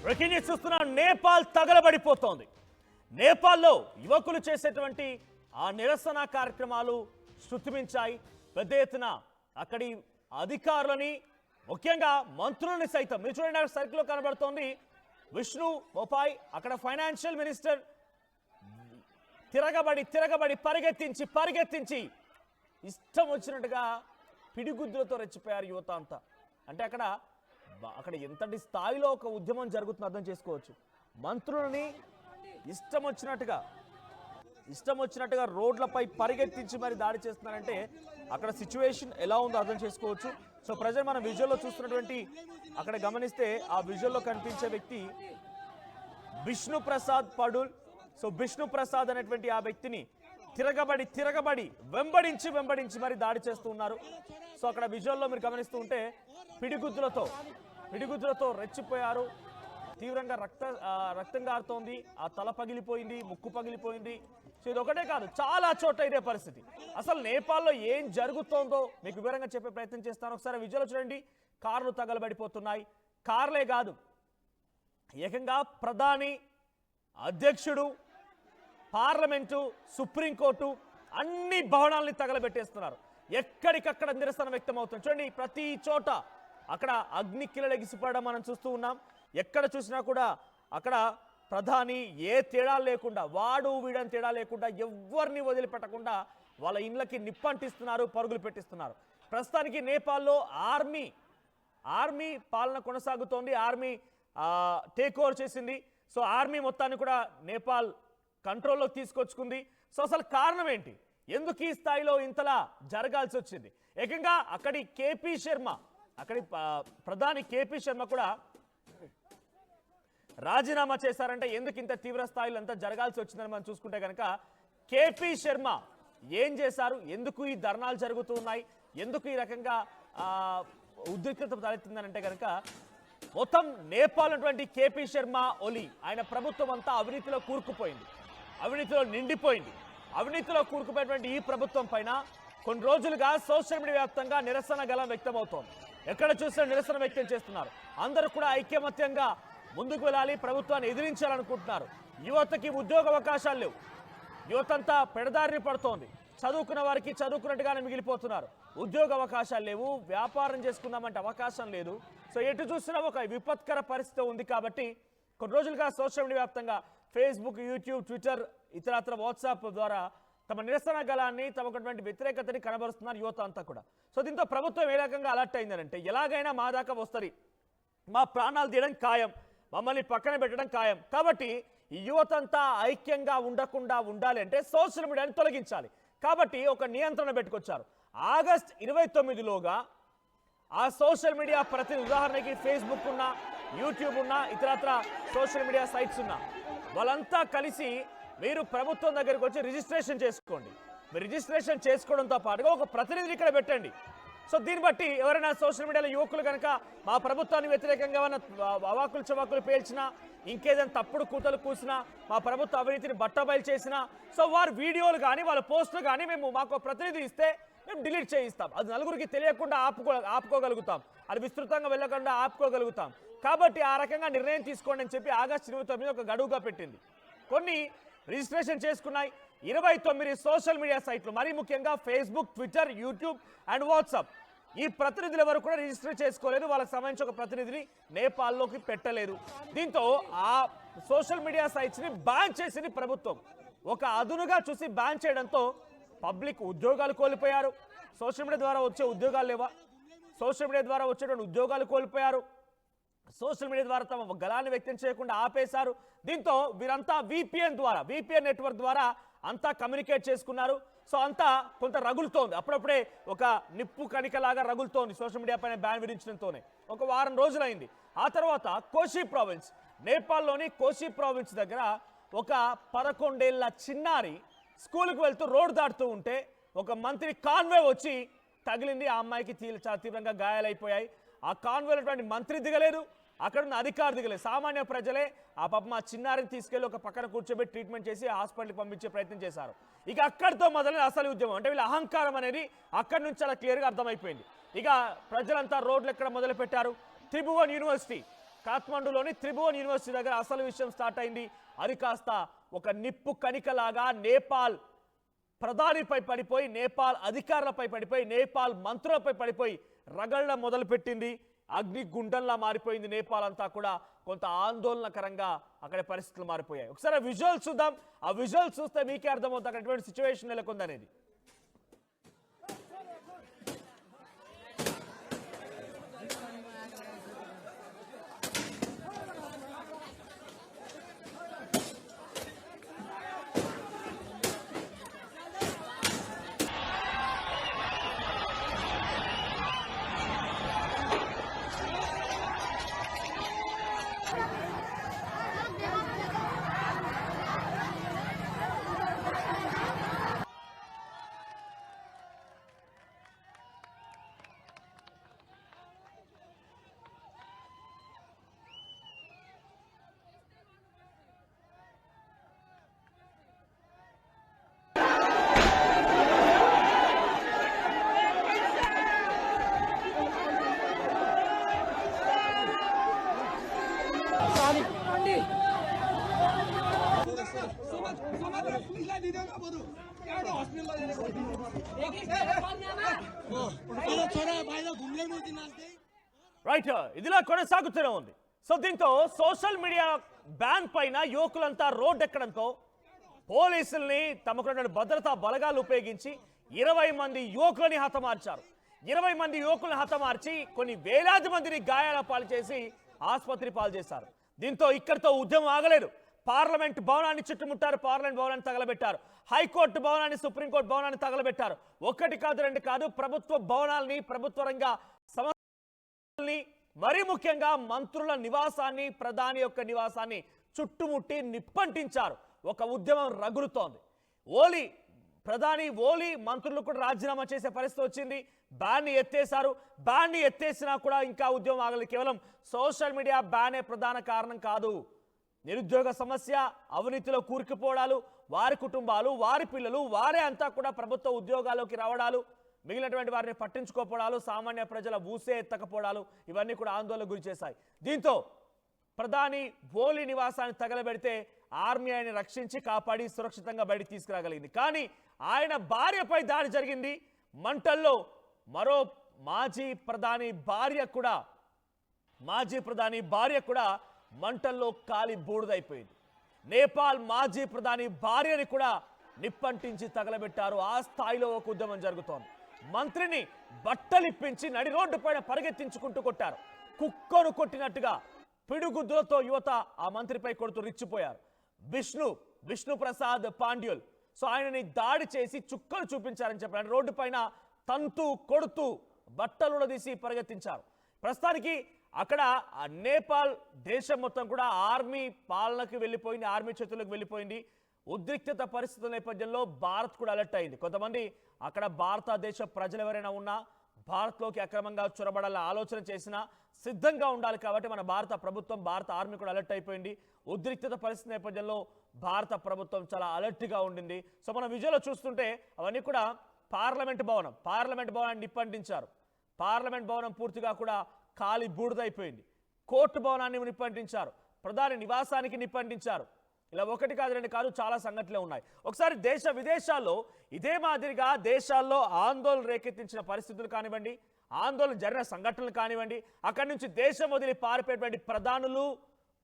Breaking news చూస్తున్నా. నేపాల్ తగలబడిపోతోంది. నేపాల్లో యువకులు చేసేటువంటి ఆ నిరసన కార్యక్రమాలు శృతిమించాయి. పెద్ద ఎత్తున అక్కడి అధికారులని, ముఖ్యంగా మంత్రులని సైతం మీరు చూడండి, సర్కిల్లో కనబడుతోంది విష్ణు బొపాయ్. అక్కడ ఫైనాన్షియల్ మినిస్టర్ తిరగబడి పరిగెత్తించి ఇష్టం వచ్చినట్టుగా పిడిగుద్దులతో రెచ్చిపోయారు యువత అంతా. అంటే అక్కడ ఎంతటి స్థాయిలో ఒక ఉద్యమం జరుగుతుందో అర్థం చేసుకోవచ్చు. మంత్రులని ఇష్టం వచ్చినట్టుగా రోడ్లపై పరిగెత్తించి మరి దాడి చేస్తున్నారంటే అక్కడ సిచ్యువేషన్ ఎలా ఉందో అర్థం చేసుకోవచ్చు. సో ప్రజలు మన విజువల్లో చూస్తున్నటువంటి అక్కడ గమనిస్తే ఆ విజువల్లో కనిపించే వ్యక్తి విష్ణు ప్రసాద్ పడుల్. సో విష్ణు ప్రసాద్ అనేటువంటి ఆ వ్యక్తిని తిరగబడి వెంబడించి మరి దాడి చేస్తూ ఉన్నారు. సో అక్కడ విజువల్లో మీరు గమనిస్తూ ఉంటే పిడిగుద్దులతో రెచ్చిపోయారు. తీవ్రంగా రక్తం గారుతోంది. ఆ తల పగిలిపోయింది, ముక్కు పగిలిపోయింది. సో ఇది ఒకటే కాదు, చాలా చోట్ల ఇదే పరిస్థితి. అసలు నేపాల్లో ఏం జరుగుతోందో మీకు వివరంగా చెప్పే ప్రయత్నం చేస్తాను. ఒకసారి విజువల్ చూడండి. కార్లు తగలబడిపోతున్నాయి. కార్లే కాదు, ఏకంగా ప్రధాని, అధ్యక్షుడు, పార్లమెంటు, సుప్రీంకోర్టు అన్ని భవనాలని తగలబెట్టేస్తున్నారు. ఎక్కడికక్కడ నిరసన వ్యక్తం అవుతుంది. చూడండి, ప్రతి చోట అక్కడ అగ్ని కిలలెగిసిపడడం మనం చూస్తూ ఉన్నాం. ఎక్కడ చూసినా కూడా అక్కడ ప్రధాని ఏ తేడా లేకుండా, వాడు వీడని తేడా లేకుండా ఎవరిని వదిలిపెట్టకుండా వాళ్ళ ఇండ్లకి నిప్పంటిస్తున్నారు, పరుగులు పెట్టిస్తున్నారు. ప్రస్తుతానికి నేపాల్లో ఆర్మీ పాలన కొనసాగుతోంది. ఆర్మీ టేక్ ఓవర్ చేసింది. సో ఆర్మీ మొత్తాన్ని కూడా నేపాల్ కంట్రోల్లోకి తీసుకొచ్చుకుంది. సో అసలు కారణం ఏంటి? ఎందుకు ఈ స్థాయిలో ఇంతలా జరగాల్సి వచ్చింది? ఏకంగా అక్కడి ప్రధాని కేపీ శర్మ కూడా రాజీనామా చేశారంటే ఎందుకు ఇంత తీవ్ర స్థాయిలో అంతా జరగాల్సి వచ్చిందని మనం చూసుకుంటే కనుక కేపీ శర్మ ఏం చేశారు? ఎందుకు ఈ ధర్నాలు జరుగుతూ ఉన్నాయి? ఎందుకు ఈ రకంగా ఉద్రిక్తత తలెత్తిందని అంటే కనుక మొత్తం నేపాల్ ఉన్నటువంటి కేపీ శర్మ ఒలి ఆయన ప్రభుత్వం అంతా అవినీతిలో కూరుకుపోయింది, అవినీతిలో నిండిపోయింది. అవినీతిలో కూరుకుపోయినటువంటి ఈ ప్రభుత్వం పైన కొన్ని రోజులుగా సోషల్ మీడియా వ్యాప్తంగా నిరసన గలం వ్యక్తమవుతోంది. ఎక్కడ చూసినా నిరసన వ్యక్తం చేస్తున్నారు. అందరూ కూడా ఐక్యమత్యంగా ముందుకు వెళ్ళాలి, ప్రభుత్వాన్ని ఎదిరించాలనుకుంటున్నారు. యువతకి ఉద్యోగ అవకాశాలు లేవు, యువతంతా పెడదారిని పడుతోంది. చదువుకున్న వారికి చదువుకున్నట్టుగానే మిగిలిపోతున్నారు. ఉద్యోగ అవకాశాలు లేవు, వ్యాపారం చేసుకుందామంటే అవకాశం లేదు. సో ఎటు చూసినా ఒక విపత్కర పరిస్థితి ఉంది. కాబట్టి కొన్ని రోజులుగా సోషల్ మీడియా వ్యాప్తంగా ఫేస్బుక్, యూట్యూబ్, ట్విట్టర్, ఇతరత్ర వాట్సాప్ ద్వారా తమ నిరసన గలాన్ని, తమకున్నటువంటి వ్యతిరేకతని కనబరుస్తున్నారు యువత అంతా కూడా. సో దీంతో ప్రభుత్వం ఏ రకంగా అలర్ట్ అయిందనంటే ఎలాగైనా మా దాకా వస్తుంది, మా ప్రాణాలు తీయడం ఖాయం, మమ్మల్ని పక్కన పెట్టడం ఖాయం. కాబట్టి ఈ యువతంతా ఐక్యంగా ఉండకుండా ఉండాలి అంటే సోషల్ మీడియాని తొలగించాలి. కాబట్టి ఒక నియంత్రణ పెట్టుకొచ్చారు. ఆగస్ట్ 29లోగా ఆ సోషల్ మీడియా ప్రతినిధి, ఉదాహరణకి ఫేస్బుక్ ఉన్నా, యూట్యూబ్ ఉన్నా, ఇతరత్ర సోషల్ మీడియా సైట్స్ ఉన్నా, వాళ్ళంతా కలిసి మీరు ప్రభుత్వం దగ్గరికి వచ్చి రిజిస్ట్రేషన్ చేసుకోండి. మీరు రిజిస్ట్రేషన్ చేసుకోవడంతో పాటుగా ఒక ప్రతినిధిని ఇక్కడ పెట్టండి. సో దీన్ని బట్టి ఎవరైనా సోషల్ మీడియాలో యువకులు కనుక మా ప్రభుత్వానికి వ్యతిరేకంగా ఏమైనా అవాకులు చవాకులు పేల్చినా, ఇంకేదైనా తప్పుడు కూతలు కూసినా, మా ప్రభుత్వ అవినీతిని బట్టబయలు చేసినా, సో వారి వీడియోలు కానీ వాళ్ళ పోస్టులు కానీ మాకు ప్రతినిధి ఇస్తే మేము డిలీట్ చేయిస్తాం. అది నలుగురికి తెలియకుండా ఆపుకోగలుగుతాం, అది విస్తృతంగా వెళ్ళకుండా ఆపుకోగలుగుతాం. కాబట్టి ఆ రకంగా నిర్ణయం తీసుకోండి అని చెప్పి ఆగస్టు 29 ఒక గడువుగా పెట్టింది. కొన్ని రిజిస్ట్రేషన్ చేసుకున్నాయి 29 సోషల్ మీడియా సైట్లు, మరీ ముఖ్యంగా Facebook, Twitter, YouTube and WhatsApp. ఈ ప్రతినిధులు ఎవరు కూడా రిజిస్టర్ చేసుకోలేదు. వాళ్ళకి సంబంధించి ఒక ప్రతినిధిని నేపాల్లోకి పెట్టలేదు. దీంతో ఆ సోషల్ మీడియా సైట్స్ని బ్యాన్ చేసింది ప్రభుత్వం. ఒక అదునుగా చూసి బ్యాన్ చేయడంతో పబ్లిక్ ఉద్యోగాలు కోల్పోయారు. సోషల్ మీడియా ద్వారా వచ్చే ఉద్యోగాలు లేవా? సోషల్ మీడియా ద్వారా వచ్చేటువంటి ఉద్యోగాలు కోల్పోయారు. సోషల్ మీడియా ద్వారా తమ గలాన్ని వ్యక్తం చేయకుండా ఆపేశారు. దీంతో వీరంతా విపిఎన్ నెట్వర్క్ ద్వారా అంతా కమ్యూనికేట్ చేసుకున్నారు. సో అంతా కొంత రగులుతోంది. అప్పుడప్పుడే ఒక నిప్పు కణికలాగా రగులుతోంది సోషల్ మీడియా పైన బ్యాన్ విధించడంతోనే. ఒక వారం రోజులైంది. ఆ తర్వాత కోషి ప్రావిన్స్, నేపాల్లోని కోషి ప్రావిన్స్ దగ్గర ఒక 11 ఏళ్ల చిన్నారి స్కూల్కి వెళ్తూ రోడ్డు దాటుతూ ఉంటే ఒక మంత్రి కాన్వే వచ్చి తగిలింది. ఆ అమ్మాయికి చాలా తీవ్రంగా గాయాలైపోయాయి. ఆ కాన్వేలో మంత్రి దిగలేదు, అక్కడ ఉన్న అధికారి దిగలేదు. సామాన్య ప్రజలే ఆ పాపం ఆ చిన్నారిని తీసుకెళ్లి ఒక పక్కన కూర్చోబెట్టి ట్రీట్మెంట్ చేసి హాస్పిటల్కి పంపించే ప్రయత్నం చేశారు. ఇక అక్కడితో మొదలైన అసలు ఉద్యమం. అంటే వీళ్ళ అహంకారం అనేది అక్కడి నుంచి చాలా క్లియర్గా అర్థమైపోయింది. ఇక ప్రజలంతా రోడ్లు ఎక్కడ మొదలు పెట్టారు? త్రిభువన్ యూనివర్సిటీ కాఠ్మండూలోని త్రిభువన్ యూనివర్సిటీ దగ్గర అసలు విషయం స్టార్ట్ అయింది. అది కాస్త ఒక నిప్పు కణికలాగా నేపాల్ ప్రధానిపై పడిపోయి, నేపాల్ అధికారులపై పడిపోయి, నేపాల్ మంత్రులపై పడిపోయి రగళ్ళ మొదలుపెట్టింది. అగ్నిగుండంలా మారిపోయింది నేపాల్ అంతా కూడా. కొంత ఆందోళనకరంగా అక్కడ పరిస్థితులు మారిపోయాయి. ఒకసారి విజువల్స్ చూద్దాం. ఆ విజువల్స్ చూస్తే మీకే అర్థమవుతుంది అక్కడ ఎటువంటి సిచ్యువేషన్ నెలకొందనేది. రైట్, ఇదిలా కొనసాగుతూనే ఉంది. సో దీంతో సోషల్ మీడియా బ్యాన్ పైన యువకులంతా రోడ్ ఎక్కడంతో పోలీసుల్ని తమకున్న భద్రతా బలగాలు ఉపయోగించి 20 మంది యువకులని హతమార్చారు. 20 మంది యువకులను హతమార్చి కొన్ని వేలాది మందిని గాయాల పాలు చేసి ఆసుపత్రి పాలు చేశారు. దీంతో ఇక్కడితో ఉద్యమం ఆగలేదు. పార్లమెంట్ భవనాన్ని చుట్టుముట్టారు, పార్లమెంట్ భవనాన్ని తగలబెట్టారు, హైకోర్టు భవనాన్ని, సుప్రీంకోర్టు భవనాన్ని తగలబెట్టారు. ఒకటి కాదు, రెండు కాదు, ప్రభుత్వ భవనాల్ని, ప్రభుత్వ రంగ సంస్థల్ని, మరీ ముఖ్యంగా మంత్రుల నివాసాన్ని, ప్రధాని యొక్క నివాసాన్ని చుట్టుముట్టి నిప్పంటించారు. ఒక ఉద్యమం రగులుతోంది. ప్రధాని ఓలీ మంత్రులు కూడా రాజీనామా చేసే పరిస్థితి వచ్చింది. బ్యాన్ని ఎత్తేశారు. బ్యాన్ని ఎత్తేసినా కూడా ఇంకా ఉద్యమం ఆగలేదు. కేవలం సోషల్ మీడియా బ్యానే ప్రధాన కారణం కాదు. నిరుద్యోగ సమస్య, అవినీతిలో కూరుకుపోవడాలు, వారి కుటుంబాలు, వారి పిల్లలు, వారే అంతా కూడా ప్రభుత్వ ఉద్యోగాల్లోకి రావడాలు, మిగిలినటువంటి వారిని పట్టించుకోపోవడాలు, సామాన్య ప్రజల ఊసే ఎత్తకపోవడాలు, ఇవన్నీ కూడా ఆందోళనకు గురి చేశాయి. దీంతో ప్రధాని ఓలీ నివాసాన్ని తగలబెడితే ఆర్మీ ఆయన రక్షించి కాపాడి సురక్షితంగా బయటికి తీసుకురాగలిగింది. కానీ ఆయన భార్యపై దాడి జరిగింది. మంటల్లో మరో మాజీ ప్రధాని భార్య కూడా మంటల్లో కాలి బూడిదైపోయింది. నేపాల్ మాజీ ప్రధాని భార్యని కూడా నిప్పంటించి తగలబెట్టారు. ఆ స్థాయిలో ఒక ఉద్యమం జరుగుతోంది. మంత్రిని బట్టలిప్పించి నడి రోడ్డు పైన పరిగెత్తించుకుంటూ కొట్టారు. కుక్కను కొట్టినట్టుగా పిడుగుద్దులతో యువత ఆ మంత్రిపై కొడుతూ రిచ్చిపోయారు. విష్ణు ప్రసాద్ పాండ్యుల్, సో ఆయనని దాడి చేసి చుక్కలు చూపించారని చెప్పారు. రోడ్డు పైన తంతు కొడుతూ బట్టలు తీసి పరిగెత్తించారు. ప్రస్తుతానికి అక్కడ నేపాల్ దేశం మొత్తం కూడా ఆర్మీ పాలనకు వెళ్ళిపోయింది, ఆర్మీ చేతులకు వెళ్ళిపోయింది. ఉద్రిక్తత పరిస్థితుల నేపథ్యంలో భారత్ కూడా అలర్ట్ అయింది. కొంతమంది అక్కడ భారతదేశ ప్రజలు ఎవరైనా ఉన్నా భారత్లోకి అక్రమంగా చొరబడాలని ఆలోచన చేసినా సిద్ధంగా ఉండాలి. కాబట్టి మన భారత ప్రభుత్వం, భారత ఆర్మీ కూడా అలర్ట్ అయిపోయింది. ఉద్రిక్తత పరిస్థితి నేపథ్యంలో భారత ప్రభుత్వం చాలా అలర్ట్గా ఉండింది. సో మనం విజువల్లో చూస్తుంటే అవన్నీ కూడా పార్లమెంట్ భవనాన్ని నిప్పంటించారు. పార్లమెంట్ భవనం పూర్తిగా కూడా కాలి బూడిదైపోయింది. కోర్టు భవనాన్ని నిప్పంటించారు. ప్రధాని నివాసానికి నిప్పంటించారు. ఇలా ఒకటి కాదు, రెండు కాదు, చాలా సంఘటనలు ఉన్నాయి. ఒకసారి దేశ విదేశాల్లో ఇదే మాదిరిగా దేశాల్లో ఆందోళన రేకెత్తించిన పరిస్థితులు కానివ్వండి, ఆందోళన జరిగిన సంఘటనలు కానివ్వండి, అక్కడి నుంచి దేశం వదిలి పారిపోయేటువంటి ప్రధానులు,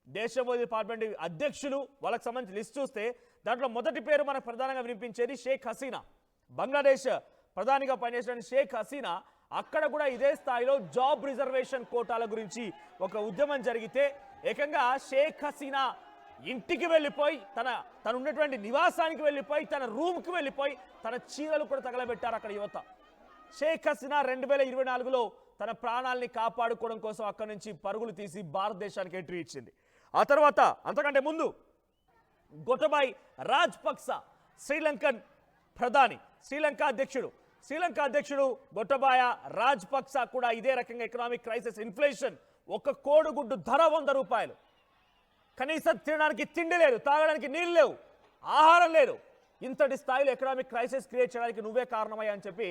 దేశం వదిలి పారిపోయే అధ్యక్షులు, వాళ్ళకి సంబంధించి లిస్ట్ చూస్తే దాంట్లో మొదటి పేరు మనకు ప్రధానంగా వినిపించేది షేక్ హసీనా. బంగ్లాదేశ్ ప్రధానిగా పనిచేసిన షేక్ హసీనా అక్కడ కూడా ఇదే స్థాయిలో జాబ్ రిజర్వేషన్ కోటాల గురించి ఒక ఉద్యమం జరిగితే ఏకంగా షేక్ హసీనా ఇంటికి వెళ్ళిపోయి తన ఉన్నటువంటి నివాసానికి వెళ్ళిపోయి తన రూమ్కి వెళ్ళిపోయి తన చీరలు కూడా తగలబెట్టారు అక్కడ యువత. షేక్ హసీనా 2024లో తన ప్రాణాలని కాపాడుకోవడం కోసం అక్కడి నుంచి పరుగులు తీసి భారతదేశానికి ఎంట్రీ ఇచ్చింది. ఆ తర్వాత అంతకంటే ముందు గోటబాయ్ రాజపక్స, శ్రీలంకన్ ప్రధాని, శ్రీలంక అధ్యక్షుడు గోటబాయ రాజపక్స కూడా ఇదే రకంగా ఎకనామిక్ క్రైసిస్, ఇన్ఫ్లేషన్, ఒక కోడిగుడ్డు ధర 100 రూపాయలు, కనీసం తినడానికి తిండి లేదు, తాగడానికి నీళ్ళు లేవు, ఆహారం లేదు. ఇంతటి స్థాయిలో ఎకనామిక్ క్రైసిస్ క్రియేట్ చేయడానికి నువ్వే కారణమయ్యా అని చెప్పి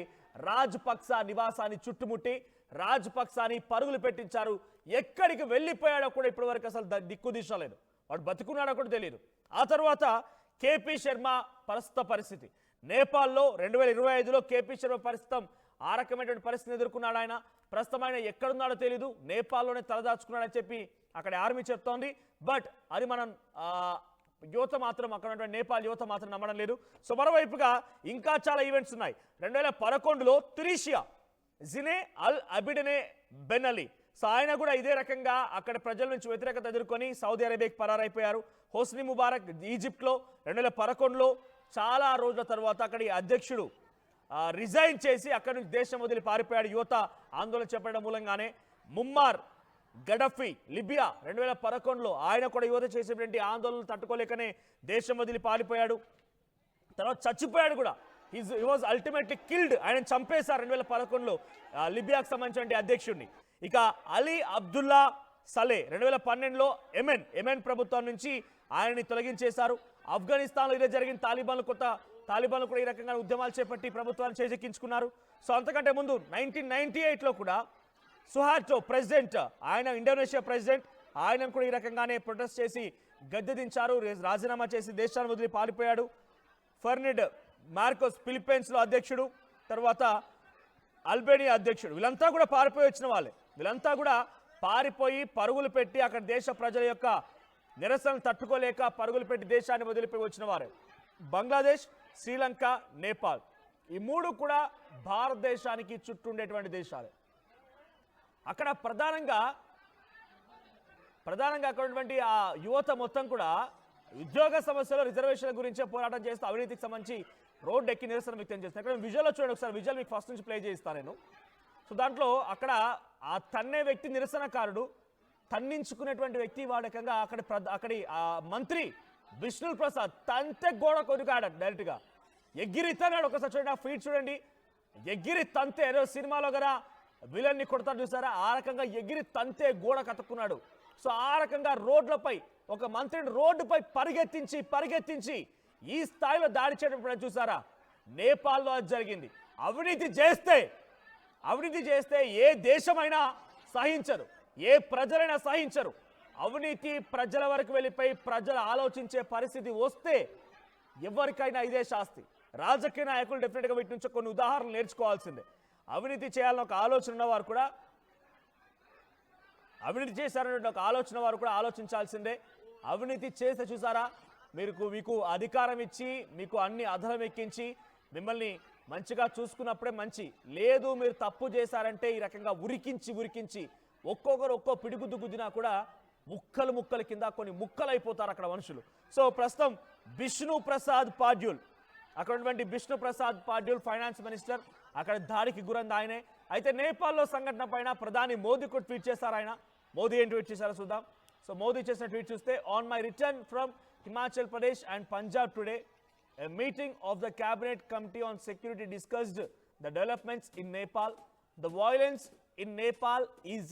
రాజపక్స నివాసాన్ని చుట్టుముట్టి రాజపక్సాని పరుగులు పెట్టించారు. ఎక్కడికి వెళ్ళిపోయాడో కూడా ఇప్పటి వరకు అసలు దిక్కు దిశ లేదు. వాడు బతుకున్నాడో కూడా తెలియదు. ఆ తర్వాత కేపీ శర్మ ప్రస్తుత పరిస్థితి నేపాల్లో 2025లో కేపీ శర్మ ప్రస్తుతం ఆ రకమైనటువంటి పరిస్థితిని ఎదుర్కొన్నాడు. ఆయన ప్రస్తుతం ఆయన ఎక్కడున్నాడో తెలియదు, నేపాల్లోనే తలదాచుకున్నాడని చెప్పి అక్కడ ఆర్మీ చెప్తోంది. బట్ అది మనం యువత మాత్రం అక్కడ ఉన్నటువంటి నేపాల్ యువత మాత్రం నమ్మడం లేదు. సో మరోవైపుగా ఇంకా చాలా ఈవెంట్స్ ఉన్నాయి. 2011లో తునీషియా జినే అల్ అబిడనే బెన్ అలీ, సో ఆయన కూడా ఇదే రకంగా అక్కడ ప్రజల నుంచి వ్యతిరేకత ఎదుర్కొని సౌదీ అరేబియాకి పరారైపోయారు. హోస్ని ముబారక్ ఈజిప్ట్లో 2011లో చాలా రోజుల తర్వాత అక్కడి అధ్యక్షుడు రిజైన్ చేసి అక్కడి నుంచి దేశం వదిలి పారిపోయాడు యువత ఆందోళన చేపట్టడం మూలంగానే. ముమ్మార్ గడఫీ లిబియా 2011లో ఆయన కూడా యువత చేసేటువంటి ఆందోళనలు తట్టుకోలేకనే దేశం వదిలి పారిపోయాడు. తర్వాత చచ్చిపోయాడు కూడా. He was ultimately killed. ఆయన చంపేశారు 2011లో లిబియాకు సంబంధించిన అధ్యక్షుడిని. ఇక అలీ అబ్దుల్లా సలే 2012లో ఎమెన్ ప్రభుత్వం నుంచి ఆయనని తొలగించేశారు. ఆఫ్ఘనిస్తాన్లో ఇదే జరిగిన తాలిబాన్లు కూడా ఈ రకంగా ఉద్యమాలు చేపట్టి ప్రభుత్వాన్ని చేజెక్కించుకున్నారు. సో అంతకంటే ముందు 1998లో కూడా సుహార్టో ప్రెసిడెంట్, ఆయన ఇండోనేషియా ప్రెసిడెంట్, ఆయన కూడా ఈ రకంగానే ప్రొటెస్ట్ చేసి గద్దె దించారు. రాజీనామా చేసి దేశాన్ని వదిలి పారిపోయాడు. ఫెర్నిడ్ మార్కోస్ ఫిలిప్పీన్స్లో అధ్యక్షుడు, తర్వాత అల్బేనియా అధ్యక్షుడు, వీళ్ళంతా కూడా పారిపోయి వచ్చిన వాళ్ళే. వీళ్ళంతా కూడా పారిపోయి పరుగులు పెట్టి అక్కడ దేశ ప్రజల యొక్క నిరసనలు తట్టుకోలేక పరుగులు పెట్టి దేశాన్ని వదిలిపోయి వచ్చిన వారే. బంగ్లాదేశ్, శ్రీలంక, నేపాల్ ఈ మూడు కూడా భారతదేశానికి చుట్టూ ఉండేటువంటి దేశాలే. అక్కడ ప్రధానంగా అక్కడ ఉన్నటువంటి ఆ యువత మొత్తం కూడా ఉద్యోగ సమస్యలు రిజర్వేషన్ల గురించే పోరాటం చేస్తూ అవినీతికి సంబంధించి రోడ్డు ఎక్కి నిరసన వ్యక్తం చేస్తారు. ఇక్కడ విజువల్లో చూడండి ఒకసారి, విజువల్ మీకు ఫస్ట్ నుంచి ప్లే చేయిస్తాను నేను. సో దాంట్లో అక్కడ ఆ తన్నే వ్యక్తి నిరసనకారుడు, తన్నించుకునేటువంటి వ్యక్తి వాడకంగా అక్కడి మంత్రి విష్ణు ప్రసాద్ తంతే గోడ కొనుకాడు డైరెక్ట్గా ఎగిరి తన్నాడు. ఒకసారి చూడండి ఆ ఫీట్ చూడండి, ఎగిరి తంతే ఏదో సినిమాలో కదా విలన్ని కొడతాడు చూసారా, ఆ రకంగా ఎగిరి తంతే గోడ కతుక్కున్నాడు. సో ఆ రకంగా రోడ్లపై ఒక మంత్రిని రోడ్డుపై పరిగెత్తించి ఈ స్థాయిలో దాడి చేయడం చూసారా. నేపాల్లో అది జరిగింది. అవినీతి చేస్తే ఏ దేశమైనా సహించరు, ఏ ప్రజలైనా సహించరు. అవినీతి ప్రజల వరకు వెళ్ళిపోయి ప్రజలు ఆలోచించే పరిస్థితి వస్తే ఎవరికైనా ఇదే శాస్తి. రాజకీయ నాయకులు డెఫినెట్గా వీటి నుంచి కొన్ని ఉదాహరణలు నేర్చుకోవాల్సిందే. అవినీతి చేయాలని ఒక ఆలోచన ఉన్నవారు కూడా, అవినీతి చేశారనే ఒక ఆలోచన వారు కూడా ఆలోచించాల్సిందే. అవినీతి చేస్తే చూసారా, మీకు అధికారం ఇచ్చి మీకు అన్ని అధరం ఎక్కించి మిమ్మల్ని మంచిగా చూసుకున్నప్పుడే మంచి, లేదు మీరు తప్పు చేశారంటే ఈ రకంగా ఉరికించి ఒక్కొక్కరు ఒక్కో పిడిగుద్దు గుద్దినా కూడా ముక్కలు కింద కొన్ని ముక్కలైపోతారు అక్కడ మనుషులు. సో ప్రస్తుతం విష్ణు ప్రసాద్ పాడ్యూల్, అక్కడ ఉన్నటువంటి విష్ణు ప్రసాద్ పాడ్యూల్ ఫైనాన్స్ మినిస్టర్, అక్కడ దాడికి గురైంది ఆయనే. అయితే నేపాల్లో సంఘటన పైన ప్రధాని మోదీ కూడా ట్వీట్ చేశారు. ఆయన మోదీ ఏం ట్వీట్ చేశారో చూద్దాం. సో మోదీ చేసిన ట్వీట్ చూస్తే, on my return from Himachal Pradesh and Punjab today, a meeting of the cabinet committee on security discussed the developments in Nepal. The violence in Nepal is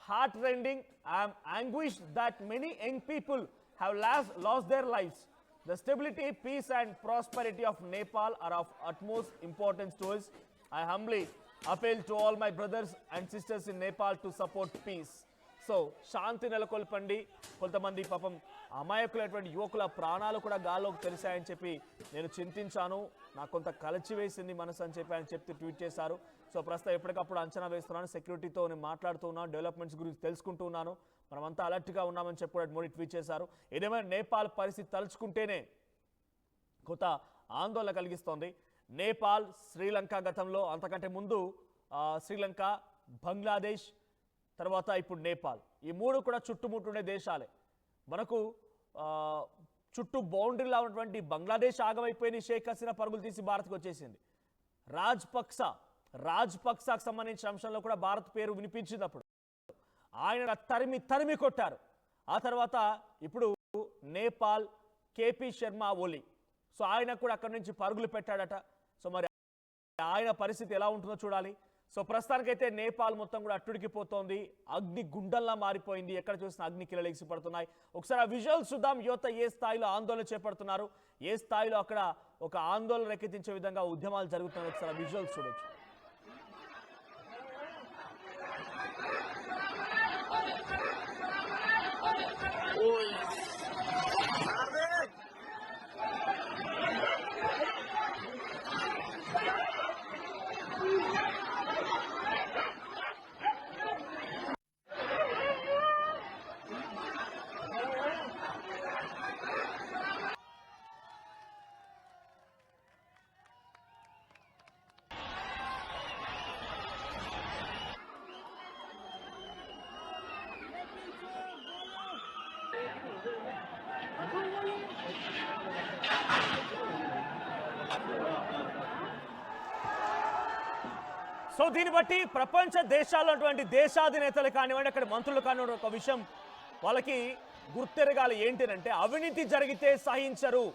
heartrending. I am anguished that many young people have lost their lives. The stability, peace and prosperity of Nepal are of utmost importance to us. I humbly appeal to all my brothers and sisters in Nepal to support peace. So శాంతి నెలకొల్పండి. కొంతమంది పాపం అమాయకులైనటువంటి యువకుల ప్రాణాలు కూడా గాల్లోకి తెలిసాయని చెప్పి నేను చింతించాను, నాకు కొంత కలిచివేసింది మనసు అని చెప్పి ఆయన చెప్తూ ట్వీట్ చేశారు. సో ప్రస్తుతం ఎప్పటికప్పుడు అంచనా వేస్తున్నాను, సెక్యూరిటీతో నేను మాట్లాడుతూ ఉన్నాను, డెవలప్మెంట్స్ గురించి తెలుసుకుంటూ ఉన్నాను, మనమంతా అలర్ట్గా ఉన్నామని చెప్పి కూడా మోడీ ట్వీట్ చేశారు. ఏదేమైనా నేపాల్ పరిస్థితి తలుచుకుంటేనే కొంత ఆందోళన కలిగిస్తోంది. నేపాల్, శ్రీలంక గతంలో, అంతకంటే ముందు శ్రీలంక, బంగ్లాదేశ్, తర్వాత ఇప్పుడు నేపాల్, ఈ మూడు కూడా చుట్టుముట్టుండే దేశాలే. మనకు చుట్టూ బౌండరీలా ఉన్నటువంటి బంగ్లాదేశ్ ఆగమైపోయిన షేక్ హసీనా పరుగులు తీసి భారత్కి వచ్చేసింది. రాజ్పక్సాకు సంబంధించిన అంశంలో కూడా భారత్ పేరు వినిపించింది. అప్పుడు ఆయన తరిమి కొట్టారు. ఆ తర్వాత ఇప్పుడు నేపాల్ కేపీ శర్మ ఓలీ, సో ఆయన కూడా అక్కడి నుంచి పరుగులు పెట్టాడట. సో మరి ఆయన పరిస్థితి ఎలా ఉంటుందో చూడాలి. సో ప్రస్తుతానికైతే నేపాల్ మొత్తం కూడా అట్టుడికిపోతోంది, అగ్ని గుండల్లా మారిపోయింది, ఎక్కడ చూసినా అగ్ని కిలలు ఎగిసిపడుతున్నాయి. ఒకసారి ఆ విజువల్స్ చూద్దాం. యువత ఏ స్థాయిలో ఆందోళన చేపడుతున్నారు, ఏ స్థాయిలో అక్కడ ఒక ఆందోళన రేకెత్తించే విధంగా ఉద్యమాలు జరుగుతున్నాయి, ఒకసారి విజువల్స్ చూడొచ్చు. సో దీన్ని బట్టి ప్రపంచ దేశాల్లో ఉన్నటువంటి దేశాధినేతలు కానివ్వండి, అక్కడ మంత్రులు కానివ్వండి, ఒక విషయం వాళ్ళకి గుర్తెరగాలి ఏంటంటే అవినీతి జరిగితే సహించరు.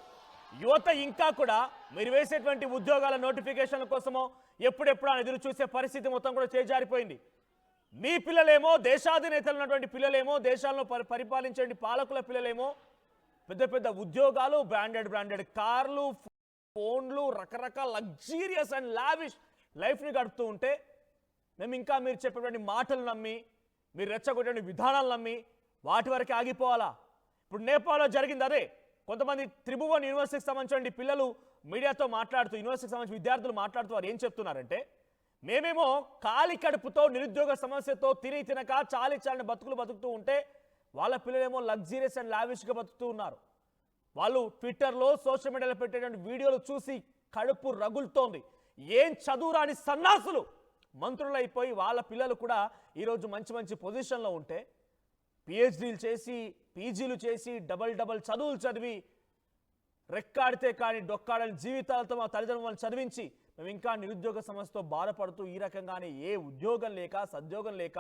యువత ఇంకా కూడా మీరు వేసేటువంటి ఉద్యోగాల నోటిఫికేషన్ల కోసమో ఎప్పుడెప్పుడు అని ఎదురు చూసే పరిస్థితి మొత్తం కూడా చేజారిపోయింది. మీ పిల్లలేమో, దేశాధినేతలు ఉన్నటువంటి పిల్లలేమో, దేశాలను పరిపాలించే పాలకుల పిల్లలేమో పెద్ద పెద్ద ఉద్యోగాలు, బ్రాండెడ్ కార్లు, ఫోన్లు, రకరకాల లగ్జీరియస్ అండ్ లావిష్ లైఫ్ని గడుపుతూ ఉంటే మేము ఇంకా మీరు చెప్పేటువంటి మాటలు నమ్మి, మీరు రెచ్చగొట్టే విధానాలు నమ్మి వాటి వరకు ఆగిపోవాలా? ఇప్పుడు నేపాల్లో జరిగింది అదే. కొంతమంది త్రిభువన్ యూనివర్సిటీకి సంబంధించిన పిల్లలు మీడియాతో మాట్లాడుతూ, యూనివర్సిటీకి సంబంధించిన విద్యార్థులు మాట్లాడుతూ వారు ఏం చెప్తున్నారంటే, మేమేమో ఖాళీ కడుపుతో నిరుద్యోగ సమస్యతో తినక చాలని బతుకులు బతుకుతూ ఉంటే వాళ్ళ పిల్లలేమో లగ్జరీస్ అండ్ లావిష్గా బతుకుతూ ఉన్నారు. వాళ్ళు ట్విట్టర్లో, సోషల్ మీడియాలో పెట్టేటువంటి వీడియోలు చూసి కడుపు రగులుతోంది. ఏం చదువురాని సన్నాసులు మంత్రులు అయిపోయి వాళ్ళ పిల్లలు కూడా ఈరోజు మంచి పొజిషన్లో ఉంటే, పిహెచ్డీలు చేసి, పీజీలు చేసి, డబల్ చదువులు చదివి, రెక్కాడితే కానీ డొక్కాడని జీవితాలతో మా తల్లిదండ్రులను చదివించి మేము ఇంకా నిరుద్యోగ సమస్యతో బాధపడుతూ ఈ రకంగానే ఏ ఉద్యోగం లేక, సద్యోగం లేక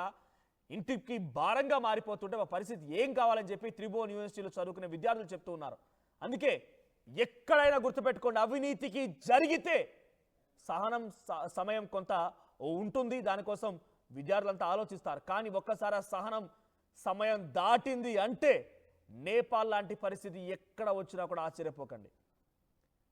ఇంటికి భారంగా మారిపోతుంటే మా పరిస్థితి ఏం కావాలని చెప్పి త్రిభువన్ యూనివర్సిటీలో చదువుకునే విద్యార్థులు చెప్తూ ఉన్నారు. అందుకే ఎక్కడైనా గుర్తుపెట్టుకోండి, అవినీతికి జరిగితే సహనం సమయం కొంత ఉంటుంది, దానికోసం విద్యార్థులంతా ఆలోచిస్తారు. కానీ ఒక్కసారి సహనం సమయం దాటింది అంటే నేపాల్ లాంటి పరిస్థితి ఎక్కడ వచ్చినా కూడా ఆశ్చర్యపోకండి.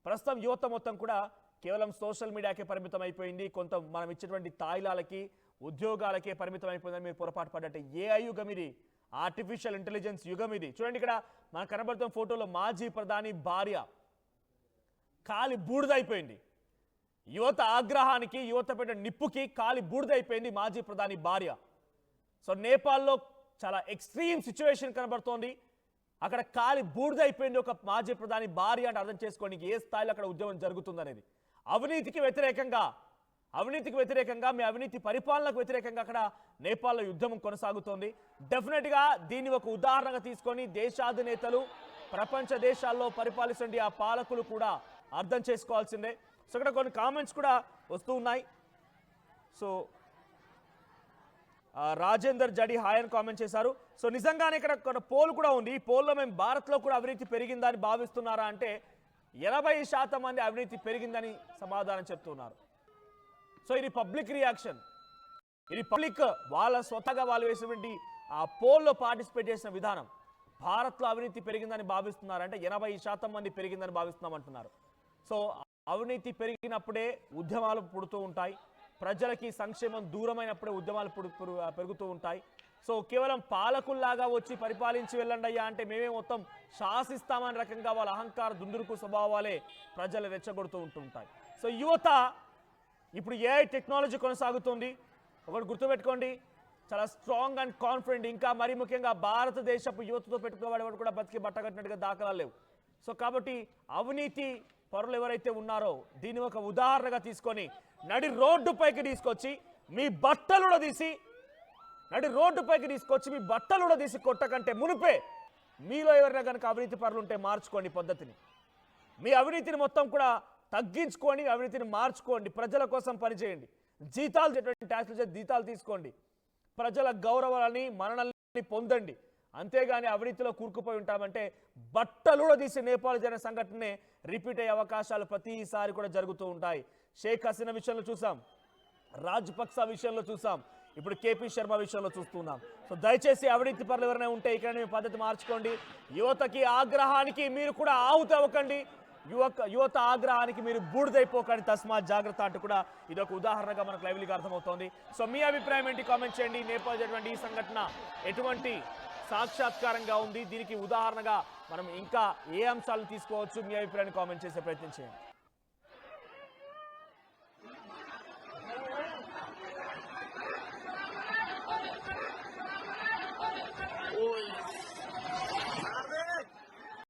ప్రస్తుతం యువత మొత్తం కూడా కేవలం సోషల్ మీడియాకే పరిమితం అయిపోయింది. కొంత మనం ఇచ్చేటువంటి తాయిలాలకి, ఉద్యోగాలకే పరిమితం అయిపోయిందని మీరు పొరపాటు పడ్డట్టే. ఏఐ యుగం ఇది, ఆర్టిఫిషియల్ ఇంటెలిజెన్స్ యుగం ఇది. చూడండి, ఇక్కడ మనకు కనబడుతున్న ఫోటోలో మాజీ ప్రధాని భార్య కాలి బూడిదైపోయింది. యువత ఆగ్రహానికి, యువత పెట్టిన నిప్పుకి కాలి బూడిదైపోయింది మాజీ ప్రధాని భార్య. సో నేపాల్లో చాలా ఎక్స్ట్రీమ్ సిచ్యువేషన్ కనబడుతోంది. అక్కడ కాలి బూడిదైపోయింది ఒక మాజీ ప్రధాని భార్య అంటే అర్థం చేసుకోండి ఏ స్థాయిలో అక్కడ ఉద్యమం జరుగుతుందనేది. అవినీతికి వ్యతిరేకంగా మీ అవినీతి పరిపాలనకు వ్యతిరేకంగా అక్కడ నేపాల్లో యుద్ధం కొనసాగుతోంది. డెఫినెట్గా దీన్ని ఒక ఉదాహరణగా తీసుకొని దేశాధినేతలు, ప్రపంచ దేశాల్లో పరిపాలిస్తున్న ఆ పాలకులు కూడా అర్థం చేసుకోవాల్సిందే. సో ఇక్కడ కొన్ని కామెంట్స్ కూడా వస్తూ ఉన్నాయి. సో రాజేందర్ జడి హాయ్ అని కామెంట్ చేశారు. సో నిజంగానే ఇక్కడ పోల్ కూడా ఉంది. ఈ పోల్లో మేము భారత్లో కూడా అవినీతి పెరిగిందని భావిస్తున్నారా అంటే 80% మంది అవినీతి పెరిగిందని సమాధానం చెప్తున్నారు. సో ఇది పబ్లిక్ రియాక్షన్, ఇది పబ్లిక్ వాళ్ళ స్వతహాగా వాళ్ళు వేసినటువంటి ఆ పోల్లో పార్టిసిపేట్ చేసిన విధానం. భారత్లో అవినీతి పెరిగిందని భావిస్తున్నారంటే 80% మంది పెరిగిందని భావిస్తున్నామంటున్నారు. సో అవినీతి పెరిగినప్పుడే ఉద్యమాలు పుడుతూ ఉంటాయి, ప్రజలకి సంక్షేమం దూరమైనప్పుడే ఉద్యమాలు పెరుగుతూ ఉంటాయి. సో కేవలం పాలకుల్లాగా వచ్చి పరిపాలించి వెళ్ళండి అయ్యా అంటే మేమే మొత్తం శాసిస్తామని రకంగా వాళ్ళ అహంకార దుందురుకు స్వభావాలే ప్రజలు రెచ్చగొడుతూ ఉంటుంటాయి. సో యువత ఇప్పుడు ఏఐ టెక్నాలజీ కొనసాగుతుంది. ఒకటి గుర్తుపెట్టుకోండి, చాలా స్ట్రాంగ్ అండ్ కాన్ఫిడెంట్. ఇంకా మరీ ముఖ్యంగా భారతదేశపు యువతతో పెట్టుకోబడేవాడు కూడా బతికి బట్టగట్టినట్టుగా దాఖలాలు లేవు. సో కాబట్టి అవినీతి పరులు ఎవరైతే ఉన్నారో దీన్ని ఒక ఉదాహరణగా తీసుకొని నడి రోడ్డుపైకి తీసుకొచ్చి మీ బట్టలు తీసి కొట్టకంటే మునిపే మీలో ఎవరైనా కనుక అవినీతి పరులు ఉంటే మార్చుకోండి పద్ధతిని. మీ అవినీతిని మొత్తం కూడా తగ్గించుకోండి, అవినీతిని మార్చుకోండి, ప్రజల కోసం పనిచేయండి, జీతాలు తీసుకోండి, ప్రజల గౌరవాలని, మరణాలని పొందండి. అంతేగాని అవినీతిలో కూరుకుపోయి ఉంటామంటే బట్టలుడ తీసి నేపాల్ జరిగిన సంఘటనే రిపీట్ అయ్యే అవకాశాలు ప్రతిసారి కూడా జరుగుతూ ఉంటాయి. షేక్ హసీనా విషయంలో చూసాం, రాజపక్స విషయంలో చూసాం, ఇప్పుడు కేపీ శర్మ విషయంలో చూస్తున్నాం. సో దయచేసి అవినీతి పరులు ఎవరైనా ఉంటే ఇక్కడ మీ పద్ధతి మార్చుకోండి. యువతకి ఆగ్రహానికి మీరు కూడా ఆహుతి అవ్వకండి, యువత ఆగ్రహానికి మీరు బూడిదైపోకండి, తస్మాత్ జాగ్రత్త అంటూ కూడా ఇది ఒక ఉదాహరణగా మనకు లైవ్లీగా అర్థమవుతోంది. సో మీ అభిప్రాయం ఏంటి కామెంట్ చేయండి. నేపాల్ జరిగినటువంటి ఈ సంఘటన ఎటువంటి సాక్షాత్కారంగా ఉంది, దీనికి ఉదాహరణగా మనం ఇంకా ఏ అంశాలను తీసుకోవచ్చు, మీ అభిప్రాయాన్ని కామెంట్ చేసే ప్రయత్నం చేయండి.